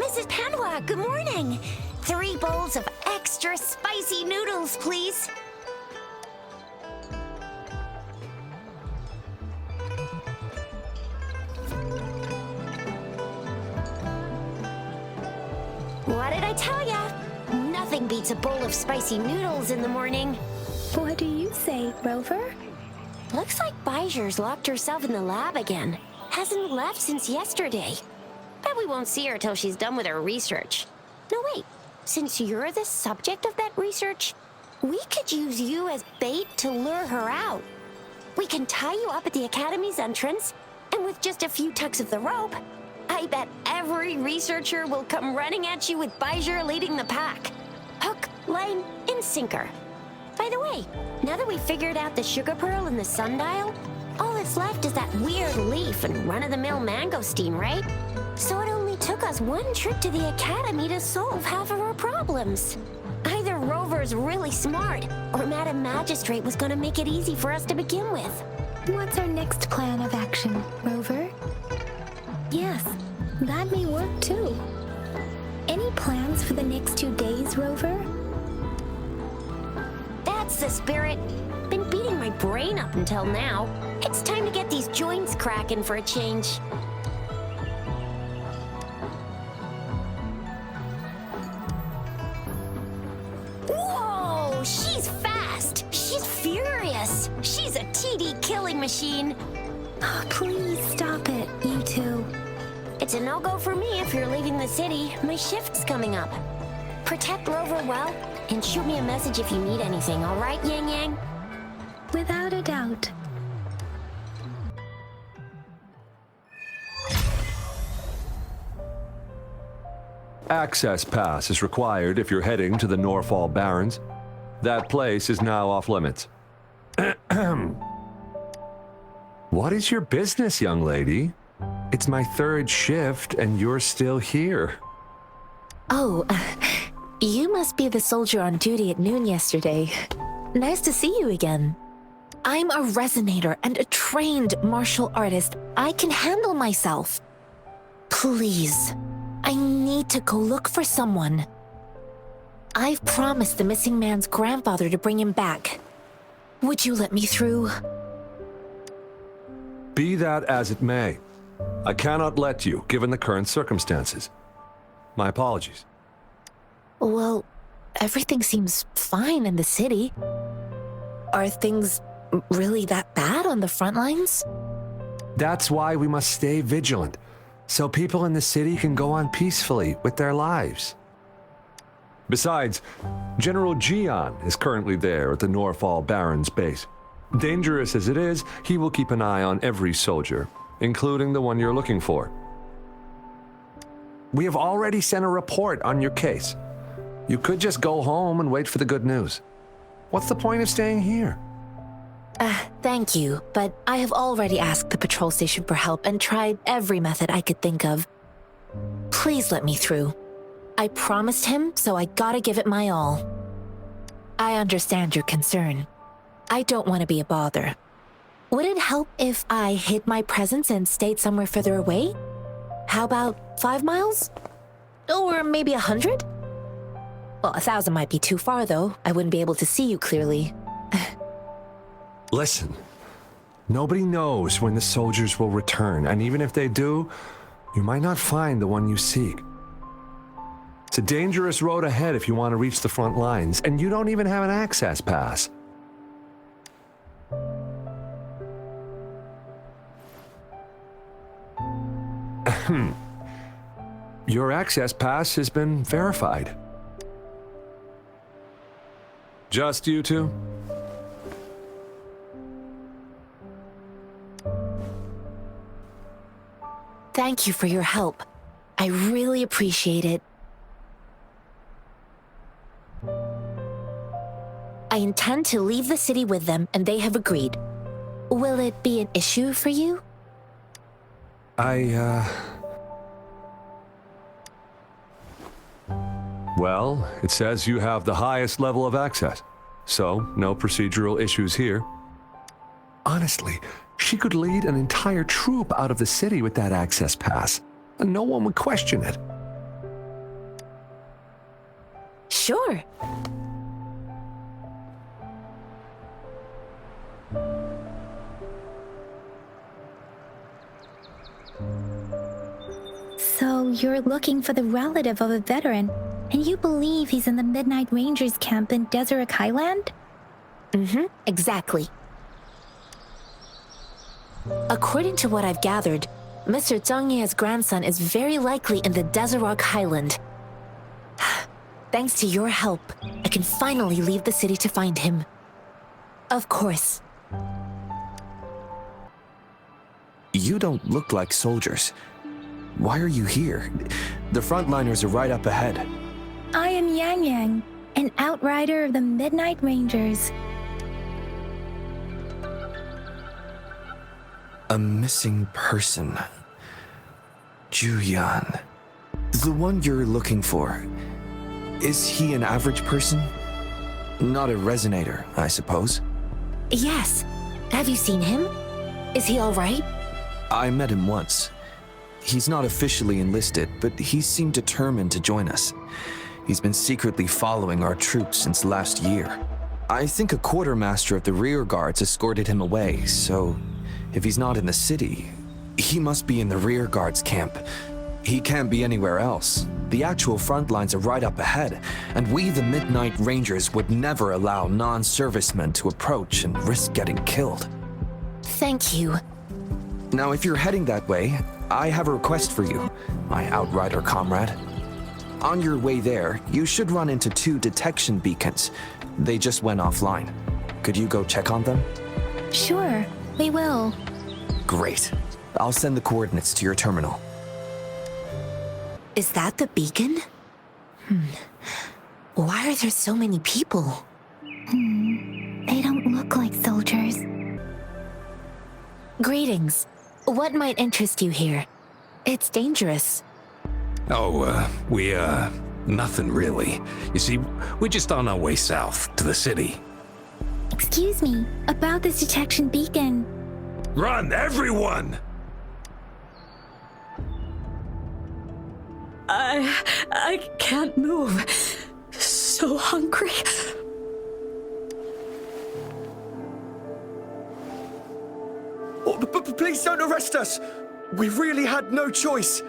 Mrs. Panhua, good morning. 3 bowls of extra spicy noodles, please. What did I tell ya? Nothing beats a bowl of spicy noodles in the morning. What do you say, Rover? Looks like Bijur's locked herself in the lab again. Hasn't left since yesterday. Bet we won't see her till she's done with her research. No, wait. Since you're the subject of that research, we could use you as bait to lure her out. We can tie you up at the Academy's entrance, and with just a few tugs of the rope, I bet every researcher will come running at you with Bijur leading the pack. Hook, line, and sinker. By the way, now that we've figured out the sugar pearl and the sundial, all that's left is that weird leaf and run-of-the-mill mangosteen, right? So it only took us 1 trip to the Academy to solve half of our problems. Either Rover's really smart, or Madam Magistrate was gonna make it easy for us to begin with. What's our next plan of action, Rover? Yes, that may work too. Any plans for the next 2 days, Rover? That's the spirit. Been beating my brain up until now. It's time to get these joints cracking for a change. Whoa! She's fast! She's furious! She's a TD killing machine! Oh, please stop it, you two. It's a no-go for me if you're leaving the city. My shift's coming up. Protect Rover well, and shoot me a message if you need anything, all right, Yang Yang? Without a doubt. Access pass is required if you're heading to the Norfall Barrens. That place is now off limits. What is your business, young lady? It's my 3rd shift and you're still here. Oh, you must be the soldier on duty at noon yesterday. Nice to see you again. I'm a resonator and a trained martial artist. I can handle myself. Please, I need to go look for someone. I've promised the missing man's grandfather to bring him back. Would you let me through? Be that as it may, I cannot let you, given the current circumstances. My apologies. Well, everything seems fine in the city. Are things really that bad on the front lines? That's why we must stay vigilant, so people in the city can go on peacefully with their lives. Besides, General Jian is currently there at the Norfall Barrens base. Dangerous as it is, he will keep an eye on every soldier, including the one you're looking for. We have already sent a report on your case. You could just go home and wait for the good news. What's the point of staying here? Thank you, but I have already asked the patrol station for help and tried every method I could think of. Please let me through. I promised him, so I gotta give it my all. I understand your concern. I don't want to be a bother. Would it help if I hid my presence and stayed somewhere further away? How about 5 miles? Or maybe 100? Well, 1,000 might be too far, though. I wouldn't be able to see you clearly. Listen, nobody knows when the soldiers will return, and even if they do, you might not find the one you seek. It's a dangerous road ahead if you want to reach the front lines, and you don't even have an access pass. Your access pass has been verified. Just you two? Thank you for your help. I really appreciate it. I intend to leave the city with them, and they have agreed. Will it be an issue for you? Well, it says you have the highest level of access, so no procedural issues here. Honestly, she could lead an entire troop out of the city with that access pass, and no one would question it. Sure. So you're looking for the relative of a veteran, and you believe he's in the Midnight Rangers camp in Deseret Highland? Exactly. According to what I've gathered, Mr. Zhang Ye's grandson is very likely in the Deseret Highland. Thanks to your help, I can finally leave the city to find him. Of course. You don't look like soldiers. Why are you here? The frontliners are right up ahead. I am Yang Yang, an outrider of the Midnight Rangers. A missing person. Juyan. The one you're looking for. Is he an average person? Not a resonator, I suppose. Yes. Have you seen him? Is he all right? I met him once. He's not officially enlisted, but he seemed determined to join us. He's been secretly following our troops since last year. I think a quartermaster of the rear guards escorted him away, so if he's not in the city, he must be in the rear guards camp. He can't be anywhere else. The actual front lines are right up ahead, and we, the Midnight Rangers, would never allow non-servicemen to approach and risk getting killed. Thank you. Now, if you're heading that way, I have a request for you, my outrider comrade. On your way there, you should run into 2 detection beacons. They just went offline. Could you go check on them? Sure, we will. Great. I'll send the coordinates to your terminal. Is that the beacon? Why are there so many people? They don't look like soldiers. Greetings. What might interest you here? It's dangerous. Nothing really. You see, we're just on our way south to the city. Excuse me, about this detection beacon. Run, everyone! I can't move. So hungry. Please don't arrest us! We really had no choice.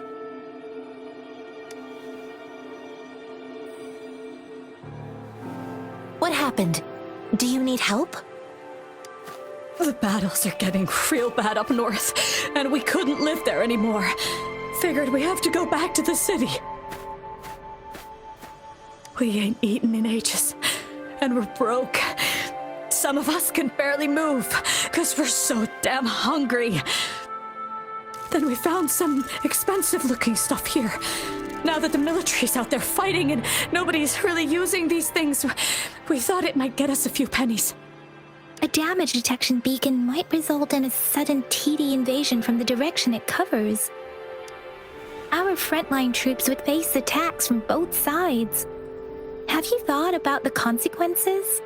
What happened? Do you need help? The battles are getting real bad up north, and we couldn't live there anymore. Figured we have to go back to the city. We ain't eaten in ages, and we're broke. Some of us can barely move, because we're so damn hungry. Then we found some expensive-looking stuff here. Now that the military's out there fighting and nobody's really using these things, we thought it might get us a few pennies. A damage detection beacon might result in a sudden TD invasion from the direction it covers. Our frontline troops would face attacks from both sides. Have you thought about the consequences?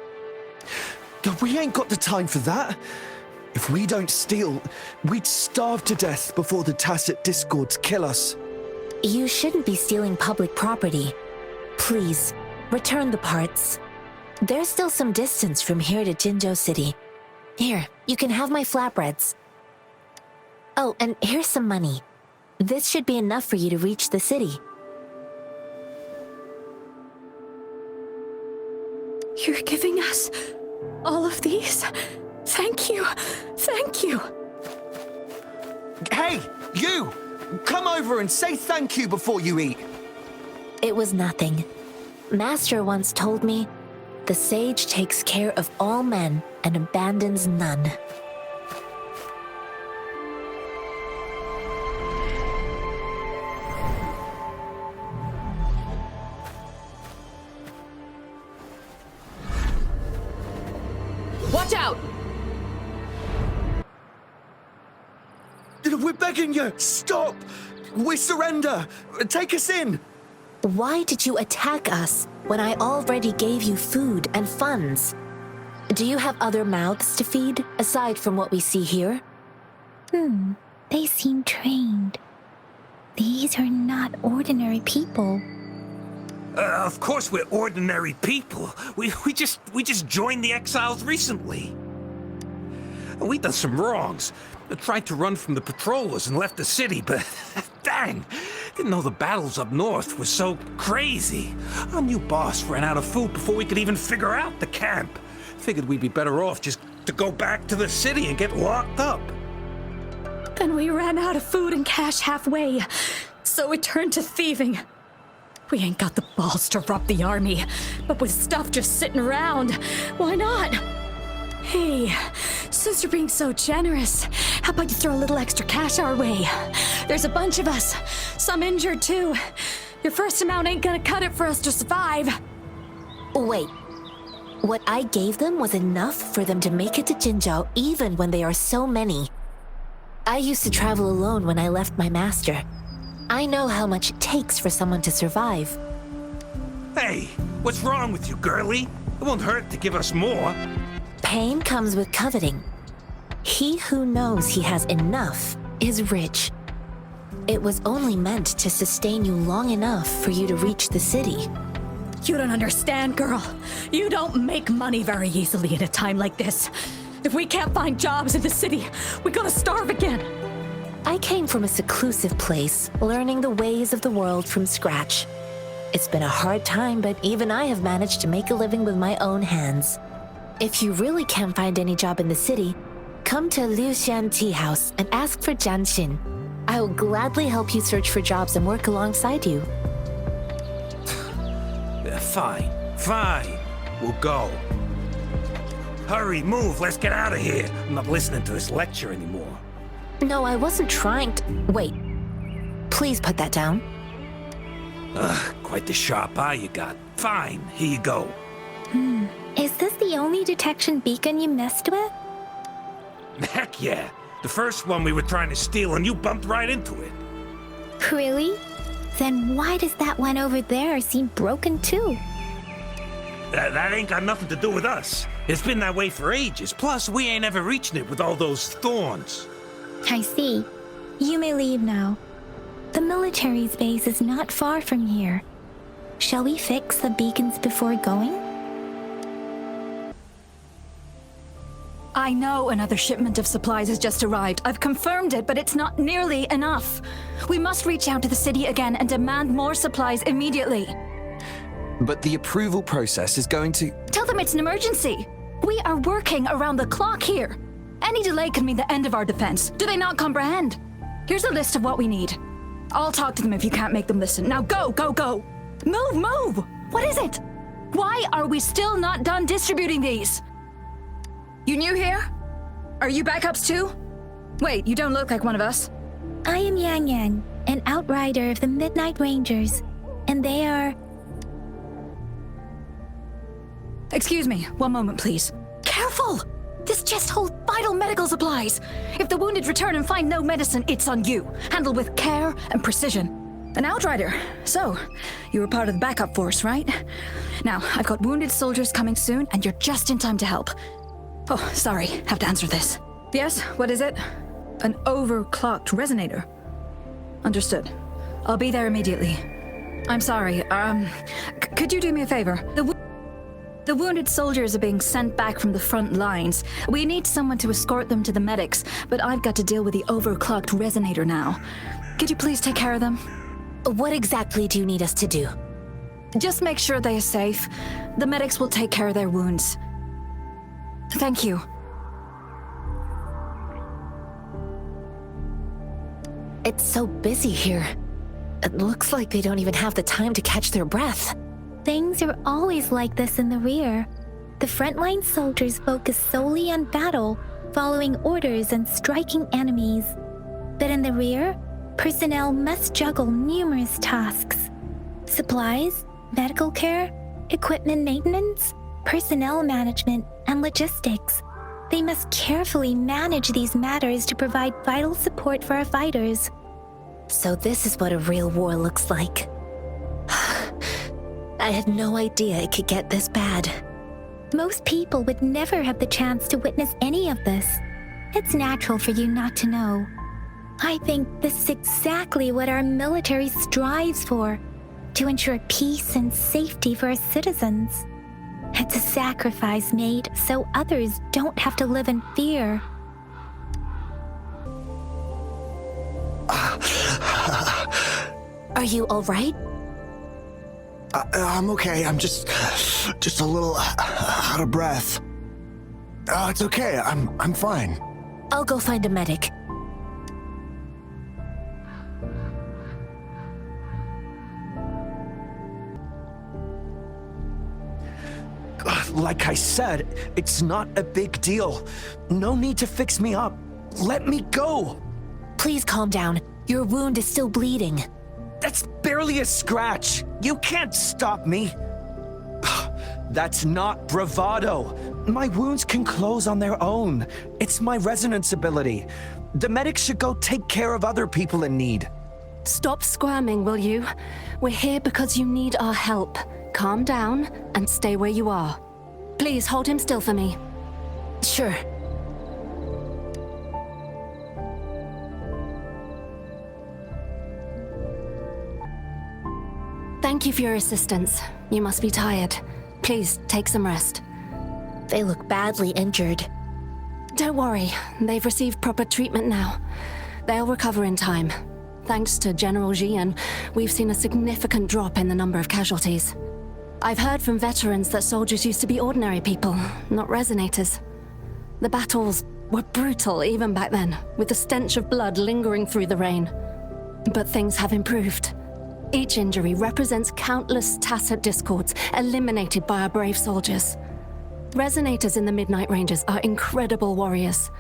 We ain't got the time for that. If we don't steal, we'd starve to death before the tacit discords kill us. You shouldn't be stealing public property. Please, return the parts. There's still some distance from here to Jinzhou City. Here, you can have my flatbreads. Oh, and here's some money. This should be enough for you to reach the city. You're giving us all of these? Thank you. Thank you. Hey, you! Come over and say thank you before you eat. It was nothing. Master once told me, the sage takes care of all men and abandons none. Watch out! We're begging you, stop! We surrender! Take us in! Why did you attack us when I already gave you food and funds? Do you have other mouths to feed, aside from what we see here? They seem trained. These are not ordinary people. Of course we're ordinary people. We just joined the exiles recently. We done some wrongs. Tried to run from the patrollers and left the city, but dang, didn't know the battles up north were so crazy. Our new boss ran out of food before we could even figure out the camp. Figured we'd be better off just to go back to the city and get locked up. Then we ran out of food and cash halfway, so we turned to thieving. We ain't got the balls to rob the army, but with stuff just sitting around, why not? Hey, since you're being so generous, how about you throw a little extra cash our way? There's a bunch of us, some injured too. Your first amount ain't gonna cut it for us to survive. Wait. What I gave them was enough for them to make it to Jinzhou even when they are so many. I used to travel alone when I left my master. I know how much it takes for someone to survive. Hey, what's wrong with you, girlie? It won't hurt to give us more. Pain comes with coveting. He who knows he has enough is rich. It was only meant to sustain you long enough for you to reach the city. You don't understand, girl. You don't make money very easily at a time like this. If we can't find jobs in the city, we're gonna starve again. I came from a seclusive place, learning the ways of the world from scratch. It's been a hard time, but even I have managed to make a living with my own hands. If you really can't find any job in the city, come to Liu Xian Tea House and ask for Jian Xin. I will gladly help you search for jobs and work alongside you. Fine. We'll go. Hurry, move, let's get out of here. I'm not listening to this lecture anymore. No, I wasn't trying to... Wait. Please put that down. Quite the sharp eye you got. Fine, here you go. Is this the only detection beacon you messed with? Heck yeah. The first one we were trying to steal and you bumped right into it. Really? Then why does that one over there seem broken too? That ain't got nothing to do with us. It's been that way for ages. Plus, we ain't ever reaching it with all those thorns. I see. You may leave now. The military's base is not far from here. Shall we fix the beacons before going? I know another shipment of supplies has just arrived. I've confirmed it, but it's not nearly enough. We must reach out to the city again and demand more supplies immediately. But the approval process is going to... Tell them it's an emergency. We are working around the clock here. Any delay could mean the end of our defense. Do they not comprehend? Here's a list of what we need. I'll talk to them if you can't make them listen. Now go! Move! What is it? Why are we still not done distributing these? You new here? Are you backups too? Wait, you don't look like one of us. I am Yang Yang, an outrider of the Midnight Rangers, and they are... Excuse me, one moment please. Careful! This chest holds vital medical supplies. If the wounded return and find no medicine, it's on you. Handle with care and precision. An outrider. So, you were part of the backup force, right? Now, I've got wounded soldiers coming soon, and you're just in time to help. Oh, sorry, have to answer this. Yes, what is it? An overclocked resonator. Understood. I'll be there immediately. I'm sorry, could you do me a favor? The wounded soldiers are being sent back from the front lines. We need someone to escort them to the medics, but I've got to deal with the overclocked resonator now. Could you please take care of them? What exactly do you need us to do? Just make sure they are safe. The medics will take care of their wounds. Thank you. It's so busy here. It looks like they don't even have the time to catch their breath. Things are always like this in the rear. The frontline soldiers focus solely on battle, following orders and striking enemies. But in the rear, personnel must juggle numerous tasks. Supplies, medical care, equipment maintenance, personnel management, and logistics. They must carefully manage these matters to provide vital support for our fighters. So this is what a real war looks like. I had no idea it could get this bad. Most people would never have the chance to witness any of this. It's natural for you not to know. I think this is exactly what our military strives for. to ensure peace and safety for our citizens. It's a sacrifice made so others don't have to live in fear. Are you all right? I'm okay. I'm just a little out of breath. It's okay. I'm fine. I'll go find a medic. Like I said, it's not a big deal. No need to fix me up. Let me go. Please calm down. Your wound is still bleeding. That's barely a scratch. You can't stop me. That's not bravado. My wounds can close on their own. It's my resonance ability. The medics should go take care of other people in need. Stop squirming, will you? We're here because you need our help. Calm down and stay where you are. Please hold him still for me. Sure. Thank you for your assistance. You must be tired. Please take some rest. They look badly injured. Don't worry, they've received proper treatment now. They'll recover in time. Thanks to General Jian, we've seen a significant drop in the number of casualties. I've heard from veterans that soldiers used to be ordinary people, not resonators. The battles were brutal even back then, with the stench of blood lingering through the rain. But things have improved. Each injury represents countless tacit discords eliminated by our brave soldiers. Resonators in the Midnight Rangers are incredible warriors.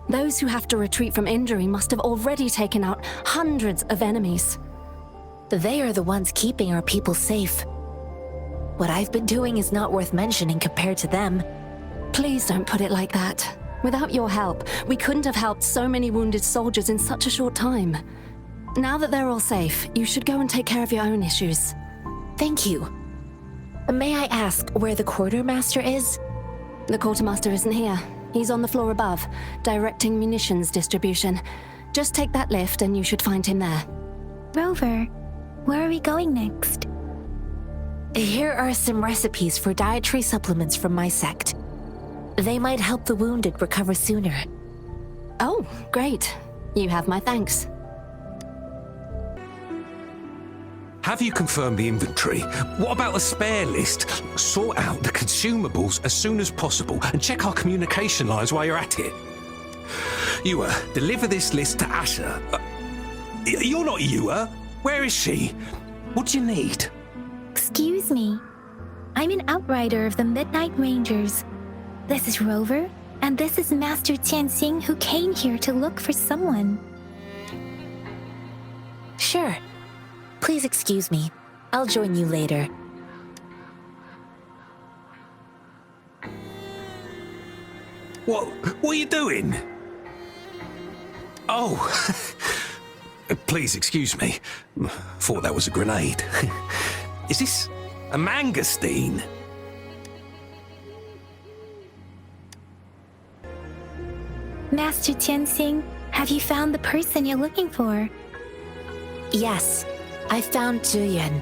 Those who have to retreat from injury must have already taken out hundreds of enemies. They are the ones keeping our people safe. What I've been doing is not worth mentioning compared to them. Please don't put it like that. Without your help, we couldn't have helped so many wounded soldiers in such a short time. Now that they're all safe, you should go and take care of your own issues. Thank you. May I ask where the quartermaster is? The quartermaster isn't here. He's on the floor above, directing munitions distribution. Just take that lift and you should find him there. Rover, where are we going next? Here are some recipes for dietary supplements from my sect. They might help the wounded recover sooner. Oh, great. You have my thanks. Have you confirmed the inventory? What about the spare list? Sort out the consumables as soon as possible and check our communication lines while you're at it. Yua, deliver this list to Asher. You're not Yua. Where is she? What do you need? Excuse me. I'm an outrider of the Midnight Rangers. This is Rover, and this is Master Tianxing, who came here to look for someone. Sure. Please excuse me. I'll join you later. What are you doing? Oh, please excuse me. Thought that was a grenade. Is this a mangosteen? Master Tianxing, have you found the person you're looking for? Yes, I found Zhiyuan.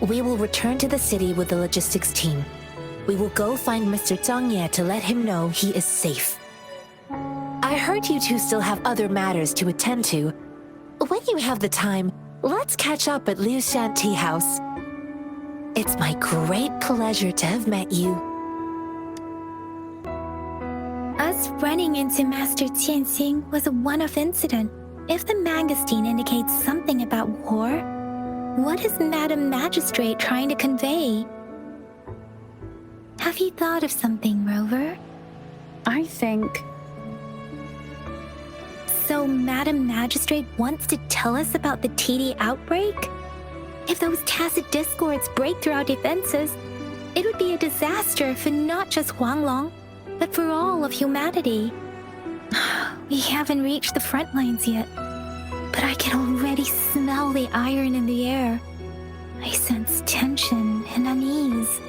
We will return to the city with the logistics team. We will go find Mr. Zhang Ye to let him know he is safe. I heard you two still have other matters to attend to. When you have the time, let's catch up at Liu Shan Tea House. It's my great pleasure to have met you. Us running into Master Tianxing was a one-off incident. If the mangosteen indicates something about war, what is Madam Magistrate trying to convey? Have you thought of something, Rover? I think... So Madam Magistrate wants to tell us about the TD outbreak? If those tacit discords break through our defenses, it would be a disaster for not just Huanglong, but for all of humanity. We haven't reached the front lines yet, but I can already smell the iron in the air. I sense tension and unease.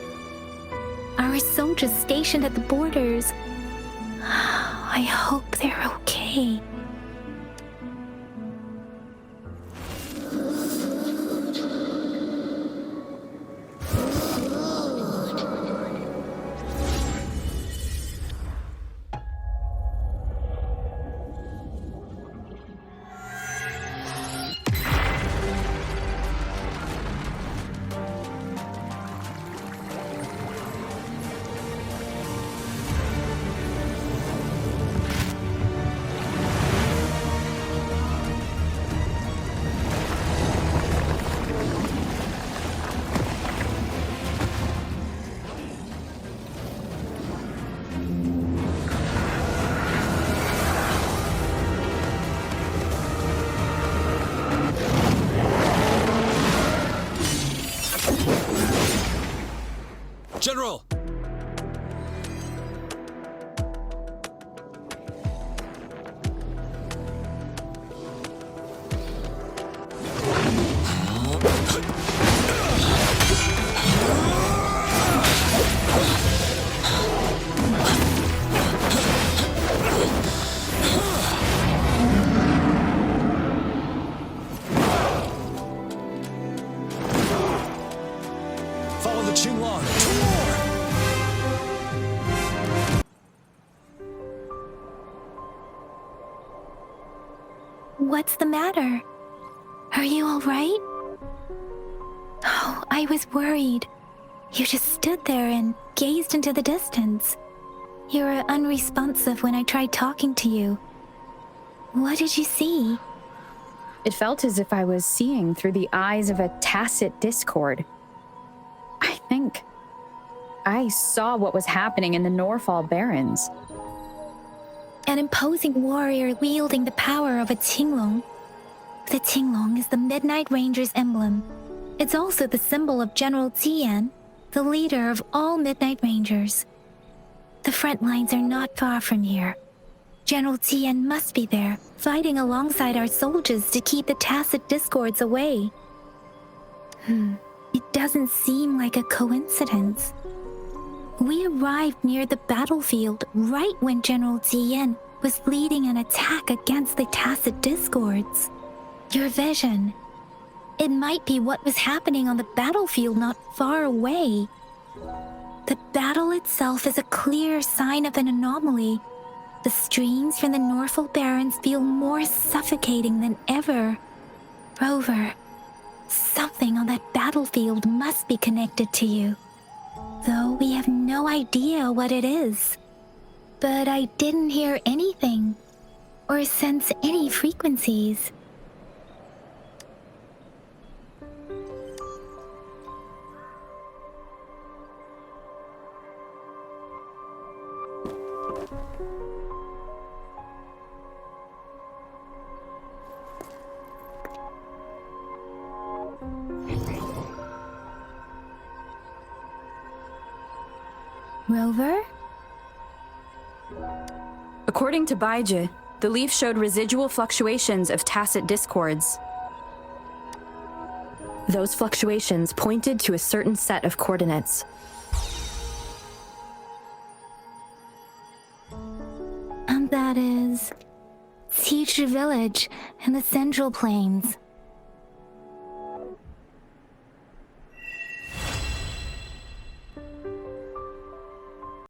Our soldiers stationed at the borders, I hope they're okay. General! Follow the Qinglong to war! What's the matter? Are you all right? Oh, I was worried. You just stood there and gazed into the distance. You were unresponsive when I tried talking to you. What did you see? It felt as if I was seeing through the eyes of a tacit discord. I think I saw what was happening in the Norfall Barrens. An imposing warrior wielding the power of a Qinglong. The Qinglong is the Midnight Ranger's emblem. It's also the symbol of General Tian, the leader of all Midnight Rangers. The front lines are not far from here. General Tian must be there, fighting alongside our soldiers to keep the tacit discords away. It doesn't seem like a coincidence. We arrived near the battlefield right when General Tian was leading an attack against the tacit discords. Your vision. It might be what was happening on the battlefield not far away. The battle itself is a clear sign of an anomaly. The streams from the Norfall Barrens feel more suffocating than ever. Rover, something on that battlefield must be connected to you. Though we have no idea what it is. But I didn't hear anything, or sense any frequencies. Rover? According to Baiji, the leaf showed residual fluctuations of tacit discords. Those fluctuations pointed to a certain set of coordinates. And that is Teacher Village in the Central Plains.